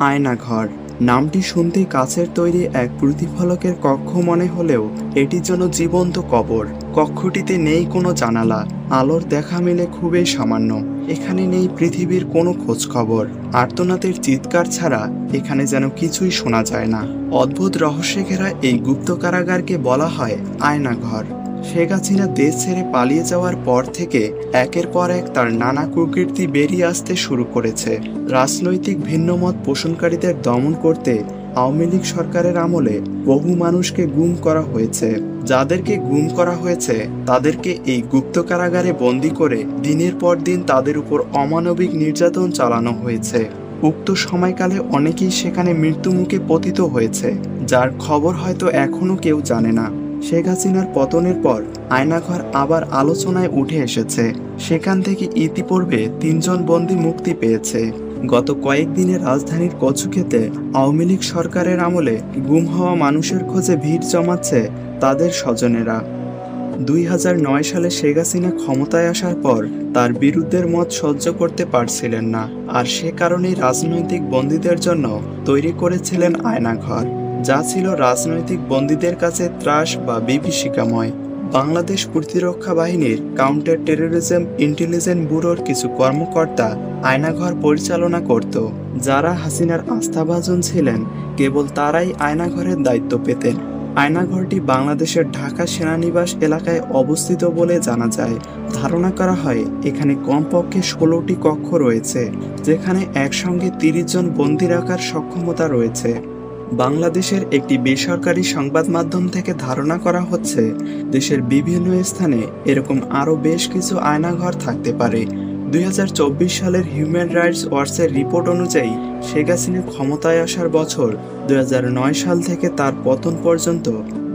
আয়নাঘর নামটি শুনতেই কাচের তৈরি এক প্রতিফলকের কক্ষ মনে হলেও এটি যেন জীবন্ত কবর। কক্ষটিতে নেই কোনো জানালা, আলোর দেখা মেলে খুবই সামান্য। এখানে নেই পৃথিবীর কোনো খোঁজ খবর, আর্তনাদের চিৎকার ছাড়া এখানে যেন কিছুই শোনা যায় না। অদ্ভুত রহস্যে ঘেরা এই গুপ্ত কারাগারকে বলা হয় আয়নাঘর। শেখ হাসিনা দেশ ছেড়ে পালিয়ে যাওয়ার পর থেকে একের পর এক তার নানা কুকীর্তি বেরিয়ে আসতে শুরু করেছে। রাজনৈতিক ভিন্নমত পোষণকারীদের দমন করতে আওয়ামী লীগ সরকারের আমলে বহু মানুষকে গুম করা হয়েছে। যাদেরকে গুম করা হয়েছে তাদেরকে এই গুপ্ত কারাগারে বন্দি করে দিনের পর দিন তাদের উপর অমানবিক নির্যাতন চালানো হয়েছে। উক্ত সময়কালে অনেকেই সেখানে মৃত্যুমুখে পতিত হয়েছে, যার খবর হয়তো এখনো কেউ জানে না। শেখ হাসিনার পতনের পর আয়নাঘর আবার আলোচনায় উঠে এসেছে। সেখান থেকে ইতিপূর্বে ৩ জন বন্দী মুক্তি পেয়েছে। গত কয়েকদিনে রাজধানীর কচুক্ষেতে আওয়ামী লীগ সরকারের আমলে গুম হওয়া মানুষের খোঁজে ভিড় জমাচ্ছে তাদের স্বজনেরা। ২০০৯ সালে শেখ হাসিনা ক্ষমতায় আসার পর তার বিরুদ্ধের মত সহ্য করতে পারছিলেন না, আর সে কারণেই রাজনৈতিক বন্দীদের জন্য তৈরি করেছিলেন আয়নাঘর, যা ছিল রাজনৈতিক বন্দীদের কাছে ত্রাস বা বিভীষিকাময়। বাংলাদেশ প্রতিরক্ষা বাহিনীর কাউন্টার টেরোরিজম ইন্টেলিজেন্স ব্যুরোর কিছু কর্মকর্তা আয়নাঘর পরিচালনা করত। যারা হাসিনার আস্থাভাজন ছিলেন কেবল তারাই আয়নাঘরের দায়িত্ব পেতেন। আয়নাঘরটি বাংলাদেশের ঢাকা সেনানিবাস এলাকায় অবস্থিত বলে জানা যায়। ধারণা করা হয় এখানে কমপক্ষে ১৬টি কক্ষ রয়েছে, যেখানে একসঙ্গে ৩০ জন বন্দী রাখার সক্ষমতা রয়েছে। বাংলাদেশের একটি বেসরকারি সংবাদ মাধ্যম থেকে ধারণা করা হচ্ছে দেশের বিভিন্ন স্থানে এরকম আরও বেশ কিছু আয়নাঘর থাকতে পারে। ২০২৪ সালের হিউম্যান রাইটস ওয়াচের রিপোর্ট অনুযায়ী শেখ হাসিনা ক্ষমতায় আসার বছর ২০০৯ সাল থেকে তার পতন পর্যন্ত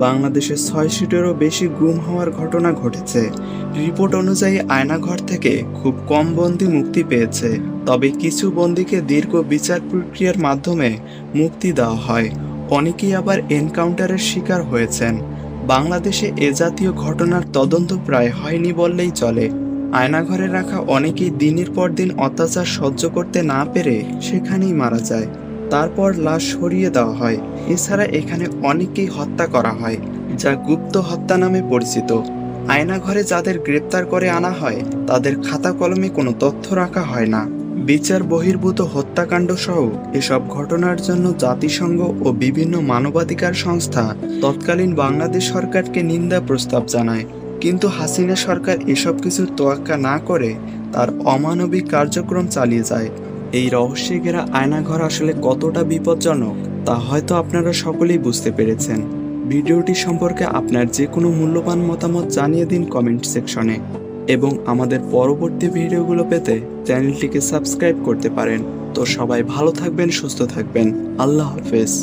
বাংলাদেশে ৬০০টিরও বেশি গুম হওয়ার ঘটনা ঘটেছে। রিপোর্ট অনুযায়ী আয়নাঘর থেকে খুব কম বন্দী মুক্তি পেয়েছে, তবে কিছু বন্দীকে দীর্ঘ বিচার প্রক্রিয়ার মাধ্যমে মুক্তি দেওয়া হয়। অনেকেই আবার এনকাউন্টারের শিকার হয়েছেন। বাংলাদেশে এ জাতীয় ঘটনার তদন্ত প্রায় হয়নি বললেই চলে। আয়নাঘরে রাখা অনেকেই দিনের পর দিন অত্যাচার সহ্য করতে না পেরে সেখানেই মারা যায়, তারপর লাশ সরিয়ে দেওয়া হয়। এছাড়া এখানে অনেকেই হত্যা করা হয়, যা গুপ্ত হত্যা নামে পরিচিত। আয়নাঘরে যাদের গ্রেপ্তার করে আনা হয় তাদের খাতা কলমে কোনো তথ্য রাখা হয় না। বিচার বহির্ভূত হত্যাকাণ্ড সহ এসব ঘটনার জন্য জাতিসংঘ ও বিভিন্ন মানবাধিকার সংস্থা তৎকালীন বাংলাদেশ সরকারকে নিন্দা প্রস্তাব জানায়, কিন্তু হাসিনা সরকার এসব কিছুর তোয়াক্কা না করে তার অমানবিক কার্যক্রম চালিয়ে যায়। এই রহস্যে ঘেরা আয়নাঘর আসলে কতটা বিপজ্জনক তা হয়তো আপনারা সকলেই বুঝতে পেরেছেন। ভিডিওটি সম্পর্কে আপনার যে কোনো মূল্যবান মতামত জানিয়ে দিন কমেন্ট সেকশনে, এবং আমাদের পরবর্তী ভিডিওগুলো পেতে চ্যানেলটিকে সাবস্ক্রাইব করতে পারেন। তো সবাই ভালো থাকবেন, সুস্থ থাকবেন। আল্লাহ হাফেজ।